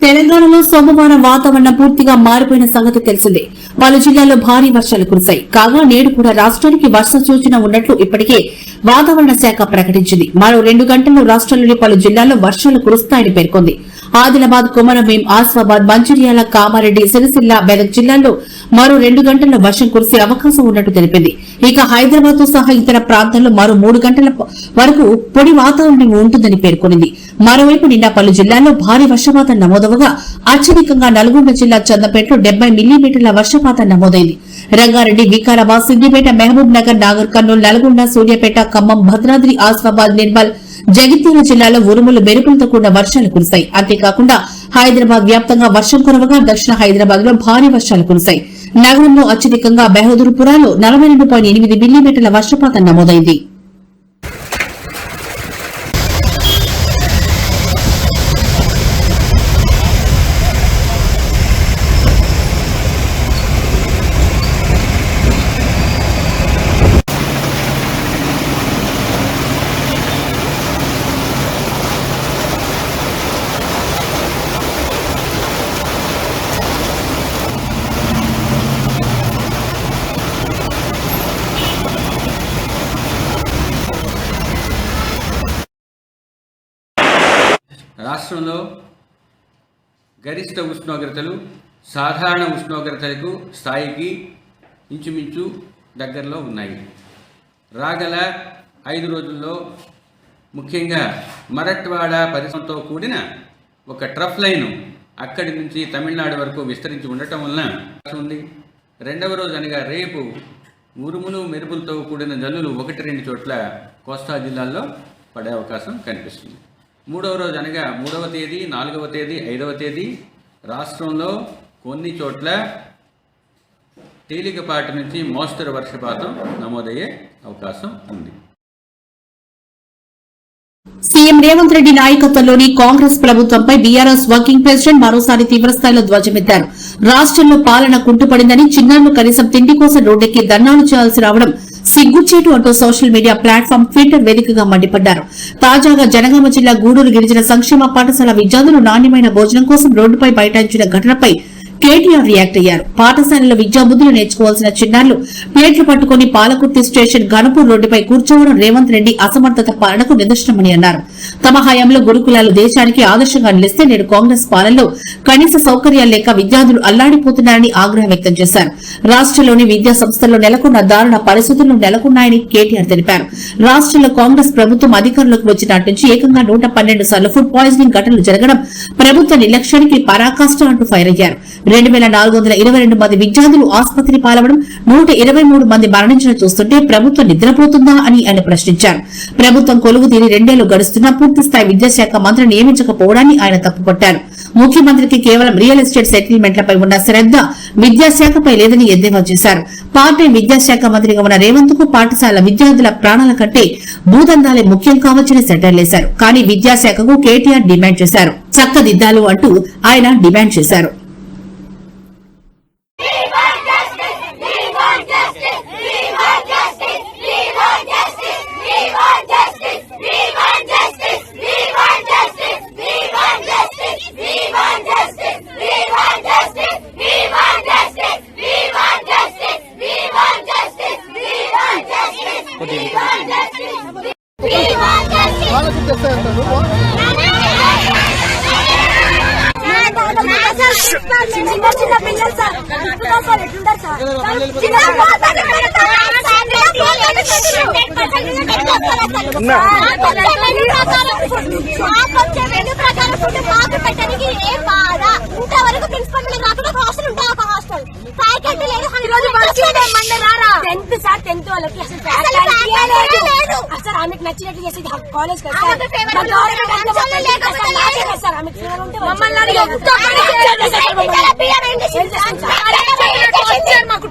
తెలంగాణలో సోమవారం వాతావరణం పూర్తిగా మారిపోయిన సంగతి తెలిసిందే. పలు జిల్లాల్లో భారీ వర్షాలు కురిశాయి. కాగా నేడు కూడా రాష్ట్రానికి వర్ష సూచన ఉన్నట్లు ఇప్పటికే వాతావరణ శాఖ ప్రకటించింది. మరో 2 గంటల్లో రాష్ట్రంలోని పలు జిల్లాల్లో వర్షాలు కురుస్తాయని పేర్కొంది. ఆదిలాబాద్, కొమరంభీం, ఆసిఫాబాద్, మంచిర్యాల, కామారెడ్డి, సిరిసిల్ల, మెదక్ జిల్లాల్లో మరో 2 గంటల్లో వర్షం కురిసే అవకాశం ఉన్నట్టు తెలిపింది. ఇక హైదరాబాద్ తో సహా ఇతర ప్రాంతాల్లో మరో 3 గంటల వరకు పొడి వాతావరణం ఉంటుందని పేర్కొంది. మరోవైపు నిన్న పలు జిల్లాల్లో భారీ వర్షపాతం నమోదవగా అత్యధికంగా నల్గొండ జిల్లా చందంపేటలో 70 మిల్లీమీటర్ల వర్షపాతం నమోదైంది. రంగారెడ్డి, వికారాబాద్, సిద్దిపేట, మహబూబ్ నగర్, నాగర్ కర్నూలు, నల్గొండ, సూర్యాపేట, ఖమ్మం, భద్రాద్రి, ఆసిఫాబాద్, నిర్మల్, జగిత్యాల జిల్లాలో ఉరుములు, మెరుపులతో కూడిన వర్షాలు కురిశాయి. అంతేకాకుండా హైదరాబాద్ వ్యాప్తంగా వర్షం కురవగా దక్షిణ హైదరాబాద్ లో భారీ వర్షాలు కురిశాయి. నగరంలో అత్యధికంగా బెహదూర్పురాలో 42.8 మిల్లీమీటర్ల వర్షపాతం నమోదైంది. రాష్ట్రంలో గరిష్ట ఉష్ణోగ్రతలు సాధారణ ఉష్ణోగ్రతలకు స్థాయికి ఇంచుమించు దగ్గరలో ఉన్నాయి. రాగల 5 రోజుల్లో ముఖ్యంగా మరట్వాడ పరిసరంతో కూడిన ఒక ట్రఫ్ లైను అక్కడి నుంచి తమిళనాడు వరకు విస్తరించి ఉండటం వలన ఉంది. 2వ రోజు అనగా రేపు ఉరుములు, మెరుపులతో కూడిన జల్లులు 1-2 చోట్ల కోస్తా జిల్లాల్లో పడే అవకాశం కనిపిస్తుంది. 3వ రోజు అనగా 3వ తేదీ, 4వ తేదీ, 5వ తేదీ రాష్ట్రంలో కొన్ని చోట్ల తేలికపాటి నుంచి మోస్తరు వర్షపాతం నమోదయ్యే అవకాశం ఉంది. సీఎం రేవంత్ రెడ్డి నాయకత్వంలోని కాంగ్రెస్ ప్రభుత్వంపై బీఆర్ఎస్ వర్కింగ్ ప్రెసిడెంట్ మరోసారి తీవ్రస్థాయిలో ధ్వజమెత్తారు. రాష్ట్రంలో పాలన కుంటుపడిందని, చిన్నారులు కనీసం తిండి కోసం రోడ్డెక్కి ధర్నాలు చేయాల్సి రావడం సిగ్గుచేటు అంటూ సోషల్ మీడియా ప్లాట్ఫామ్ ట్విట్టర్ వేదికగా మండిపడ్డారు. తాజాగా జనగామ జిల్లా గూడూరు గిరిజన సంక్షేమ పాఠశాల విద్యార్థులు నాణ్యమైన భోజనం కోసం రోడ్డుపై బైఠాయించిన ఘటనపై కేటీఆర్ రియాక్ట్ అయ్యారు. పాఠశాలలో విద్యాబుద్ధులు నేర్చుకోవాల్సిన చిన్నారులు ప్లేట్లు పట్టుకుని పాలకుర్తి స్టేషన్ ఘనపూర్ రోడ్డుపై కూర్చోవడం రేవంత్ రెడ్డి అసమర్థత పాలనకు నిదర్శనమని అన్నారు. తమ హయాంలో గురుకులాలు దేశానికి ఆదర్శంగా నిలిస్తే నేడు కాంగ్రెస్ పాలనలో కనీస సౌకర్యాలు లేక విద్యార్థులు అల్లాడిపోతున్నారని ఆగ్రహం వ్యక్తం చేశారు. రాష్ట్రంలోని విద్యా సంస్థల్లో నెలకొన్న దారుణ పరిస్థితులు నెలకొన్నాయని కేటీఆర్ తెలిపారు. రాష్ట్రంలో కాంగ్రెస్ ప్రభుత్వం అధికారంలోకి వచ్చినట్టు నుంచి ఏకంగా 112 సార్లు ఫుడ్ పాయిజనింగ్ ఘటనలు జరగడం ప్రభుత్వ నిర్లక్ష్యానికి పరాకాష్ట అంటూ ఫైర్ అయ్యారు. 2422 మంది విద్యార్థులు ఆసుపత్రి పాలవడం, 123 మంది మరణించడం చూస్తుంటే ప్రభుత్వం నిద్రపోతుందా అని ఆయన ప్రశ్నించారు. ప్రభుత్వం కొలువు తీరి 2 ఏళ్లు గడుస్తున్నా పూర్తిస్థాయి విద్యాశాఖ మంత్రి నియమించకపోవడాన్ని ఆయన తప్పుపట్టారు. ముఖ్యమంత్రికి కేవలం రియల్ ఎస్టేట్ సెటిల్మెంట్లపై ఉన్న శ్రద్ద విద్యాశాఖపై లేదని ఎద్దేవా చేశారు. పార్టీ విద్యాశాఖ మంత్రిగా ఉన్న రేవంత్ కు పాఠశాల విద్యార్థుల ప్రాణాల కంటే భూదందాలే ముఖ్యం కావచ్చని సెటర్లేశారు. కానీ విద్యాశాఖకు కేటీఆర్ డిమాండ్ చేశారు. చక్కదిద్దాలు అంటూ ఆయన డిమాండ్ చేశారు. ఆమెకు నచ్చినట్టు చేసి కాలేజ్ మాకు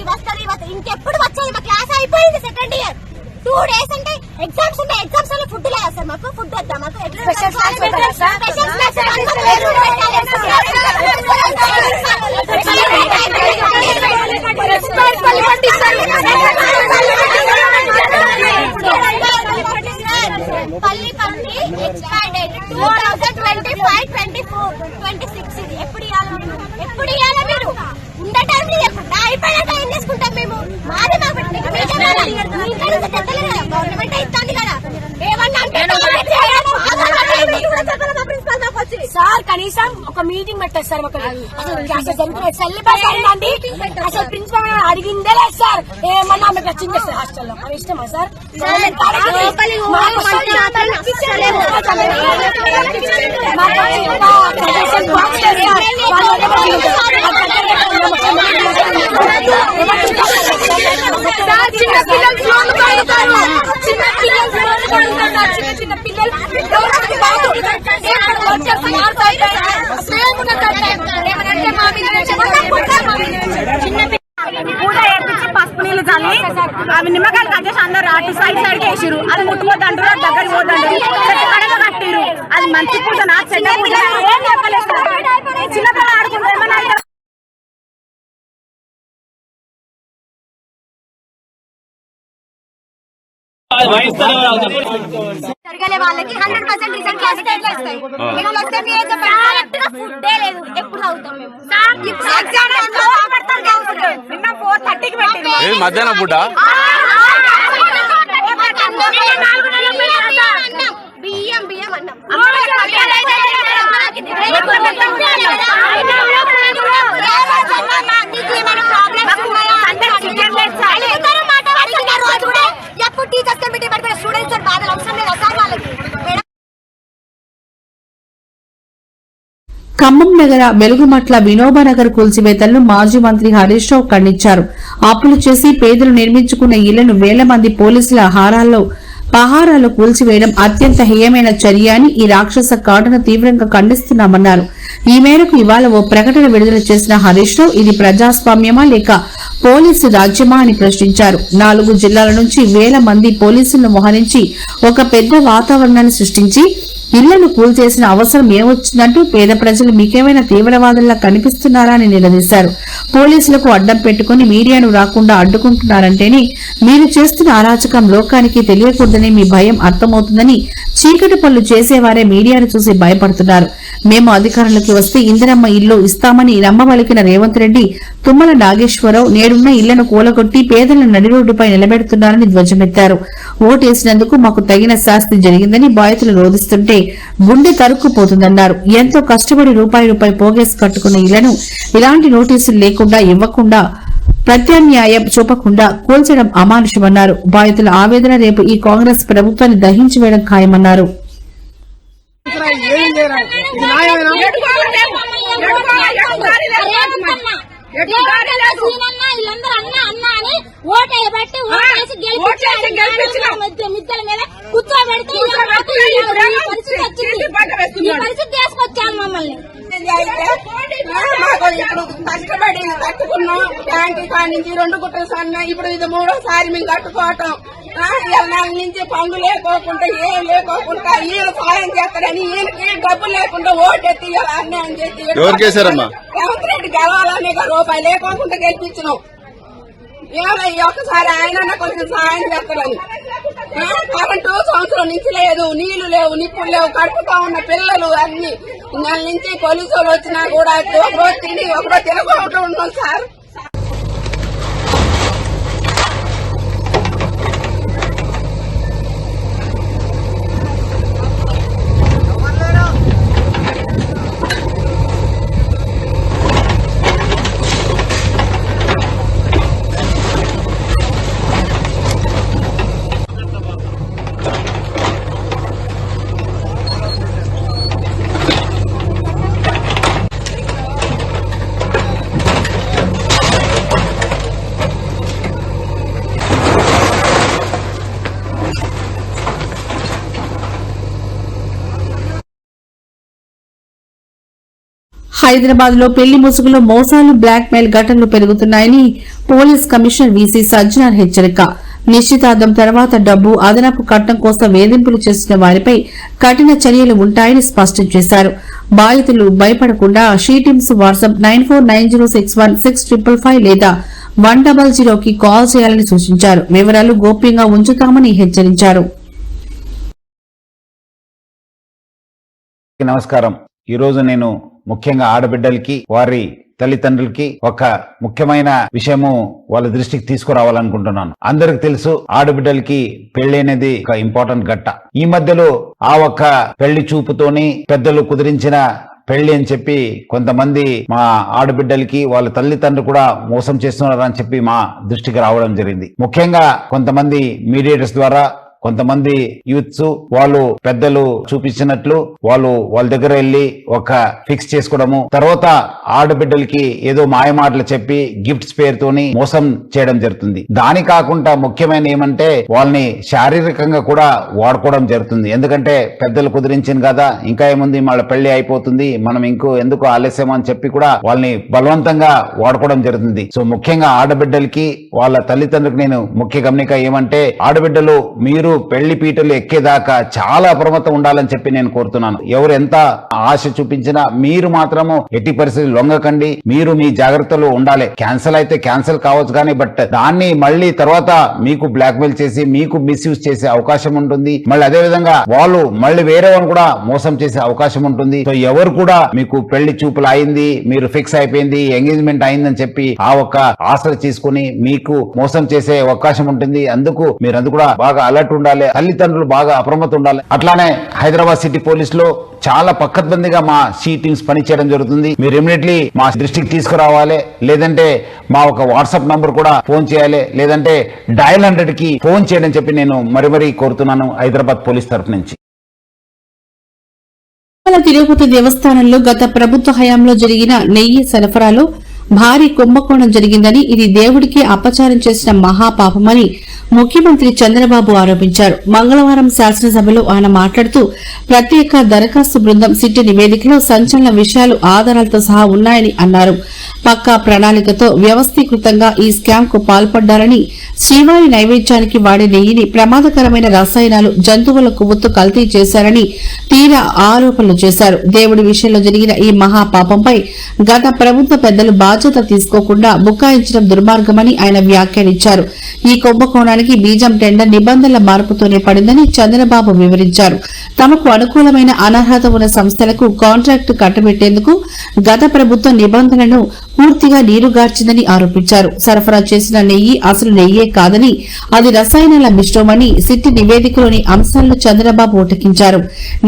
వస్తుంది ఇంకెప్పుడు వచ్చేది. మా క్లాస్ అయిపోయింది, సెకండ్ ఇయర్ 2 days అంటే ఎగ్జామ్స్ ఉంటాయి. ఎగ్జామ్స్ లో ఫుడ్ లేదు సార్, మాకు ఫుడ్ వద్దా, మాకు ఎట్లా కనీసం ఒక మీటింగ్ పెట్టారు సార్. అసలు ప్రిన్సిపల్ అడిగిందే లేదు సార్. ఏమన్నా ఆమెకు వచ్చిందే సార్ హాస్టల్లో. అది ఇష్టమా సార్? చిన్న పిల్లలు కూడా ఏర్పించి పసుపు నీళ్ళు చల్లి అవి నిమ్మకాయలు కట్ చేసి అందరు అటు సైడ్ సైడ్కి వేసిరు. అది ముట్టుకోద్దంటారు, అది దగ్గర పోద్దంటారు, చెట్టు కడగా కట్టిరు. అది మంచి పూజ నా చెడ్డ పూజ ఏం చెప్పలేదు. చిన్నపిల్లలు ఆడుకుంటారు ఏమన్నా జరగలే వాళ్ళకి 100% రిజల్ట్ క్లాస్ వస్తాయి. ఫుడ్ లేదు. ఎప్పుడు అవుతాం మేము నిన్న 4:30కి పెట్టింది మధ్యాహ్నం పూట బియ్యం అన్నం ఎప్పుడు టీచర్స్ కమిటీ పెట్టుకునే స్టూడెంట్స్ బాధలు అవసరం లేదు సార్ వాళ్ళకి. ఖమ్మం నగర వెలుగుమట్ల వినోబానగర్ కూల్చివేతలను మాజీ మంత్రి హరీష్ రావు ఖండించారు. అప్పులు చేసి పేదలు నిర్మించుకున్న ఇళ్లను వేల మంది పోలీసుల పహారాలు కూల్చివేయడం అత్యంత హేయమైన చర్య అని ఈ రాక్షస కాటను తీవ్రంగా ఖండిస్తున్నామన్నారు. ఈ మేరకు ఇవాళ ఓ ప్రకటన విడుదల చేసిన హరీష్ రావు ఇది ప్రజాస్వామ్యమా లేక పోలీసు రాజ్యమా అని ప్రశ్నించారు. 4 జిల్లాల నుంచి వేల మంది పోలీసులను మోహరించి ఒక పెద్ద వాతావరణాన్ని సృష్టించి ఇళ్లను కూల్చేసిన అవసరం ఏమొచ్చిందంటూ పేద ప్రజలు మీకేమైనా తీవ్రవాదుల్లా కనిపిస్తున్నారా అని నిలదీశారు. పోలీసులకు అడ్డం పెట్టుకుని మీడియాను రాకుండా అడ్డుకుంటున్నారంటేనే మీరు చేస్తున్న అరాచకం లోకానికి తెలియకూడదని మీ భయం అర్థమవుతుందని, చీకటి పనులు చేసేవారే మీడియాను చూసి భయపడుతున్నారు. మేము అధికారంలోకి వస్తే ఇందిరమ్మ ఇల్లు ఇస్తామని నమ్మబలికిన రేవంత్ రెడ్డి, తుమ్మల నాగేశ్వరరావు నేడున్న ఇళ్లను కూలగొట్టి పేదలను నడిరోడ్డుపై నిలబెడుతున్నారని ధ్వజమెత్తారు. ఓటేసినందుకు మాకు తగిన శాస్తి జరిగిందని బాధితులు రోధిస్తుంటే గుండె తరుక్కుపోతుందన్నారు. ఎంతో కష్టపడి రూపాయి పోగేసి కట్టుకున్న ఇళ్లను ఇలాంటి నోటీసులు లేకుండా ఇవ్వకుండా ప్రత్యామ్నాయం చూపకుండా కూల్చడం అమానుషమన్నారు. బాధితుల ఆవేదన రేపు ఈ కాంగ్రెస్ ప్రభుత్వాన్ని దహించి వేయడం ఖాయమన్నారు. మిద్దల మీద కూర్చోబెడితే పరిస్థితి తీసుకొచ్చాను మమ్మల్ని. కష్టపడి కట్టుకున్నాం బ్యాంకు కాడి నుంచి 2 గుట్టలు సన్న. ఇప్పుడు ఇది 3వ సారి మేము కట్టుకోవటం. నెల నుంచి పనులు లేకోకుండా ఏం లేకోకుండా ఈయన సాయం చేస్తారని ఈయనకి డబ్బు లేకుండా ఓటెత్తి అన్యాయం చేసి రేవంత్ రెడ్డి గెలవాలని రూపాయి లేకోకుండా గెలిపించినాం. ఒకసారి ఆయన కొంచెం సాయం చేస్తారని. కరెంటు సంవత్సరం నుంచి లేదు, నీళ్లు లేవు, నిప్పులు లేవు, కడుపుతా ఉన్న పిల్లలు అన్ని. నెల నుంచి పోలీసులు వచ్చినా కూడా ఒకరోజు తిని ఒకరోజు తినకుండా ఉన్నాం సార్. హైదరాబాద్ లో పెళ్లి ముసుగులో మోసాలు, బ్లాక్ మెయిల్ ఘటనలు పెరుగుతున్నాయని పోలీస్ కమిషనర్ వీసీ సజ్జనార్ హెచ్చరిక. నిశ్చితార్థం తర్వాత డబ్బు, అదనపు కట్నం కోసం వేధింపులు చేస్తున్న వారిపై కఠిన చర్యలు ఉంటాయని స్పష్టం చేశారు. బాధితులు భయపడకుండా షీటిమ్స్ వాట్సాప్ 9490616555 లేదా 100కి కాల్ చేయాలని సూచించారు. వివరాలు గోప్యంగా ఉంచుతామని హెచ్చరించారు. నమస్కారం. ఈ రోజు నేను ముఖ్యంగా ఆడబిడ్డలకి, వారి తల్లిదండ్రులకి ఒక ముఖ్యమైన విషయము వాళ్ళ దృష్టికి తీసుకురావాలనుకుంటున్నాను. అందరికి తెలుసు, ఆడబిడ్డలకి పెళ్లి అనేది ఒక ఇంపార్టెంట్ ఘట్ట. ఈ మధ్యలో ఆ ఒక్క పెళ్లి చూపుతోని పెద్దలు కుదిరించిన పెళ్లి అని చెప్పి కొంతమంది మా ఆడబిడ్డలకి వాళ్ళ తల్లిదండ్రులు కూడా మోసం చేస్తున్నారని చెప్పి మా దృష్టికి రావడం జరిగింది. ముఖ్యంగా కొంతమంది మీడియేటర్స్ ద్వారా కొంతమంది యూత్స్ వాళ్ళు పెద్దలు చూపించినట్లు వాళ్ళ దగ్గర వెళ్ళి ఒక ఫిక్స్ చేసుకోవడము, తర్వాత ఆడబిడ్డలకి ఏదో మాయమాటలు చెప్పి గిఫ్ట్స్ పేరుతోని మోసం చేయడం జరుగుతుంది. దాని కాకుండా ముఖ్యమైన ఏమంటే వాళ్ళని శారీరకంగా కూడా వాడుకోవడం జరుగుతుంది. ఎందుకంటే పెద్దలు కుదిరించింది కదా, ఇంకా ఏముంది వాళ్ళ పెళ్లి అయిపోతుంది, మనం ఎందుకు ఆలస్యం అని చెప్పి కూడా వాళ్ళని బలవంతంగా వాడుకోవడం జరుగుతుంది. సో ముఖ్యంగా ఆడబిడ్డలకి వాళ్ళ తల్లిదండ్రులకు నేను ముఖ్య గమనిక ఏమంటే, ఆడబిడ్డలు మీరు పెళ్లి పీటలు ఎక్కేదాకా చాలా అప్రమత్తం ఉండాలని చెప్పి నేను కోరుతున్నాను. ఎవరు ఎంత ఆశ చూపించినా మీరు మాత్రము ఎట్టి పరిస్థితి లొంగకండి, మీరు మీ జాగ్రత్తలో ఉండాలి. క్యాన్సిల్ అయితే క్యాన్సిల్ కావచ్చు కానీ బట్ దాన్ని మళ్ళీ తర్వాత మీకు బ్లాక్మెయిల్ చేసి మీకు మిస్యూజ్ చేసే అవకాశం ఉంటుంది. మళ్ళీ అదే విధంగా వాళ్ళు మళ్ళీ వేరే వాళ్ళని కూడా మోసం చేసే అవకాశం ఉంటుంది. సో ఎవరు కూడా మీకు పెళ్లి చూపులు అయింది, మీరు ఫిక్స్ అయిపోయింది, ఎంగేజ్మెంట్ అయిందని చెప్పి ఆ ఒక్క ఆశలు తీసుకుని మీకు మోసం చేసే అవకాశం ఉంటుంది. అందుకు మీరందరూ కూడా బాగా అలర్ట్ ఉండాలి, తల్లిదండ్రులు బాగా అప్రమత్తం ఉండాలి. అట్లానే హైదరాబాద్ సిటీ పోలీసులో చాలా పక్కద్బందిగా మా సి టీమ్స్ పనిచేయడం జరుగుతుంది. మీరు ఇమీడియట్లీ మా దృష్టికి తీసుకురావాలి, లేదంటే మా ఒక వాట్సాప్ నంబర్ కూడా ఫోన్ చేయాలి, లేదంటే డయల్ 100 కి ఫోన్ చేయడం చెప్పి నేను మరీ కోరుతున్నాను హైదరాబాద్ పోలీస్ తరఫు నుంచి. తిరుపతి దేవస్థానంలో గత ప్రభుత్వ హయాంలో జరిగిన నెయ్యి సరఫరాలో భారీ కుంభకోణం జరిగిందని, ఇది దేవుడికి అపచారం చేసిన మహాపాపమని ముఖ్యమంత్రి చంద్రబాబు ఆరోపించారు. మంగళవారం శాసనసభలో ఆయన మాట్లాడుతూ ప్రత్యేక దరఖాస్తు బృందం సిట్టి నివేదికలో సంచలన విషయాలు ఆధారాలతో సహా ఉన్నాయని అన్నారు. పక్కా ప్రణాళికతో వ్యవస్థీకృతంగా ఈ స్కామ్ కు పాల్పడ్డారని, శ్రీవారి నైవేద్యానికి వాడే నెయ్యిని ప్రమాదకరమైన రసాయనాలు, జంతువుల కొవ్వుతో కల్తీ చేశారని తీవ్ర ఆరోపణలు చేశారు. దేవుడి విషయంలో జరిగిన ఈ మహాపాపంపై గత ప్రభుత్వ పెద్దలు బాధ్యత తీసుకోకుండా బుకాయించడం దుర్మార్గమని ఆయన వ్యాఖ్యానించారు. ఈ కుంభకోణానికి బీజం టెండర్ నిబంధనల మార్పుతోనే పడిందని చంద్రబాబు వివరించారు. తమకు అనుకూలమైన అనర్హత ఉన్న సంస్థలకు కాంట్రాక్టు కట్టబెట్టేందుకు గత ప్రభుత్వ నిబంధనలను పూర్తిగా నీరుగార్చిందని ఆరోపించారు. సరఫరా చేసిన నెయ్యి అసలు నెయ్యే కాదని, అది రసాయనాల మిశ్రమని సిట్టి నివేదికలోని అంశాలను చంద్రబాబు ఉటంకించారు.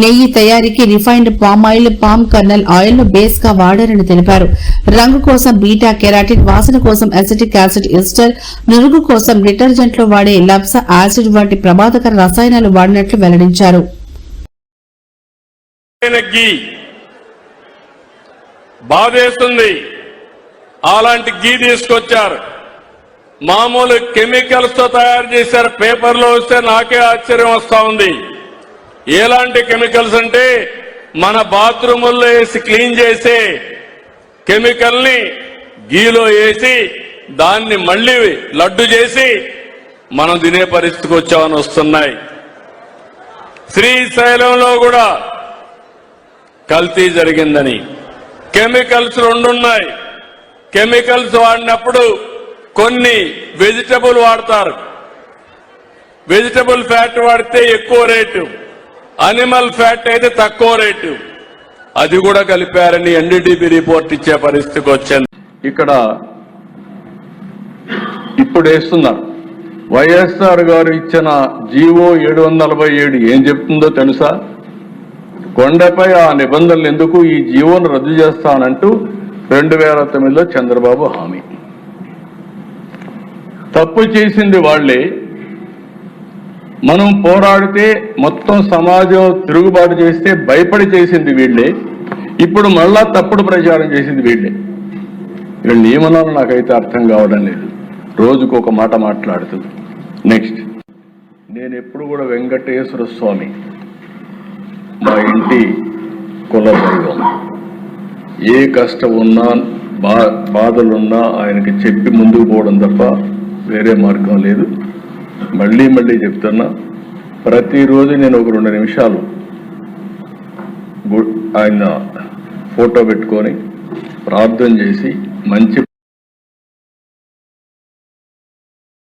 నెయ్యి తయారీకి refined palm oil, palm colonel oil ను బేస్ గా వాడారని తెలిపారు. రంగు కోసం బీటా కెరాటిన్, వాసన కోసం అసిటిక్ యాసిడ్ ఎస్టర్, నురుగు కోసం డిటర్జెంట్ లో వాడే లబ్సా యాసిడ్ వంటి ప్రమాదకర రసాయనాలు వాడినట్లు వెల్లడించారు. బాధేస్తుంది. అలాంటి గీ తీసుకొచ్చారు, మామూలు కెమికల్స్ తో తయారు చేశారు. పేపర్లో వస్తే నాకే ఆశ్చర్యం వస్తా ఉంది. ఎలాంటి కెమికల్స్ అంటే మన బాత్రూముల్లో వేసి క్లీన్ చేసే కెమికల్ ని గీలో వేసి దాన్ని మళ్లీ లడ్డు చేసి మనం తినే పరిస్థితికి వచ్చామని వస్తున్నాయి. శ్రీశైలంలో కూడా కల్తీ జరిగిందని. కెమికల్స్ 2 ఉన్నాయి. కెమికల్స్ వాడినప్పుడు కొన్ని వెజిటబుల్ వాడతారు. వెజిటబుల్ ఫ్యాట్ వాడితే ఎక్కువ రేటు, అనిమల్ ఫ్యాట్ అయితే తక్కువ రేటు. అది కూడా కలిపారని ఎన్డీటీపీ రిపోర్ట్ ఇచ్చే పరిస్థితికి వచ్చింది. ఇక్కడ ఇప్పుడు వేస్తున్నారు. వైఎస్ఆర్ గారు ఇచ్చిన జీవో 747 ఏం చెప్తుందో తెలుసా? కొండపై ఆ నిబంధనలు ఎందుకు, ఈ జీవోను రద్దు చేస్తానంటూ 2009లో చంద్రబాబు హామీ. తప్పు చేసింది వాళ్లే. మనం పోరాడితే మొత్తం సమాజం తిరుగుబాటు చేస్తే భయపడి చేసింది వీళ్లే. ఇప్పుడు మళ్ళా తప్పుడు ప్రచారం చేసింది వీళ్లే. వీళ్ళ నియమనాలు నాకైతే అర్థం కావడం లేదు. రోజుకు ఒక మాట మాట్లాడుతుంది. నెక్స్ట్, నేను ఎప్పుడు కూడా వెంకటేశ్వర స్వామి మా ఇంటి కులదైవం. ఏ కష్టం ఉన్నా బాధలున్నా ఆయనకి చెప్పి ముందుకు పోవడం తప్ప వేరే మార్గం లేదు. మళ్ళీ చెప్తున్నా, ప్రతిరోజు నేను ఒక 2 నిమిషాలు ఆయన ఫోటో పెట్టుకొని ప్రార్థన చేసి మంచి